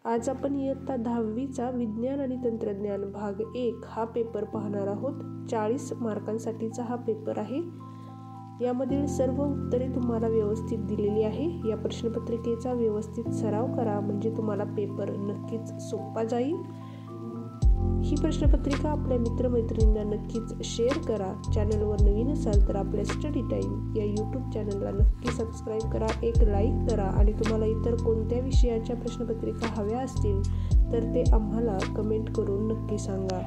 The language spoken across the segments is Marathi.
आज आपण इयत्ता 10वीचा विज्ञान आणि तंत्रज्ञान भाग 1 हा पेपर पाहणार आहोत। 40 मार्कांसाठीचा हा पेपर आहे। यामधील सर्व उत्तरे तुम्हाला व्यवस्थित दिलेली आहे। या प्रश्नपत्रिकेचा व्यवस्थित सराव करा म्हणजे तुम्हाला पेपर नक्कीच सोपा जाईल। ही प्रश्नपत्रिका आपल्या मित्रमैत्रिणींना नक्कीच शेअर करा। चॅनलवर नवीन असाल तर आपल्या स्टडी टाइम या यूट्यूब चॅनलला नक्की सबस्क्राईब करा, एक लाईक करा आणि तुम्हाला इतर कोणत्या विषयाच्या प्रश्नपत्रिका हव्या असतील तर ते आम्हाला कमेंट करून नक्की सांगा।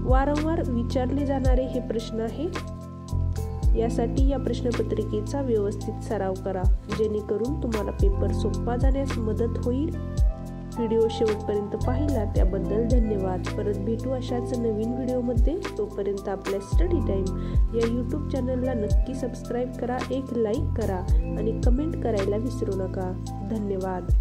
वारंवार विचारले जाणारे हे प्रश्न आहे। यासाठी या प्रश्नपत्रिकेचा व्यवस्थित सराव करा जेणेकरून तुम्हाला पेपर सोपा जाण्यास मदत होईल। व्हिडिओ शेवटपर्यंत पाहिला त्याबद्दल धन्यवाद। परत भेटू अशाच नवीन व्हिडिओमध्ये। तोपर्यंत आपल्या स्टडी टाइम या यूट्यूब चॅनलला नक्की सबस्क्राईब करा, एक लाईक करा आणि कमेंट करायला विसरू नका। धन्यवाद।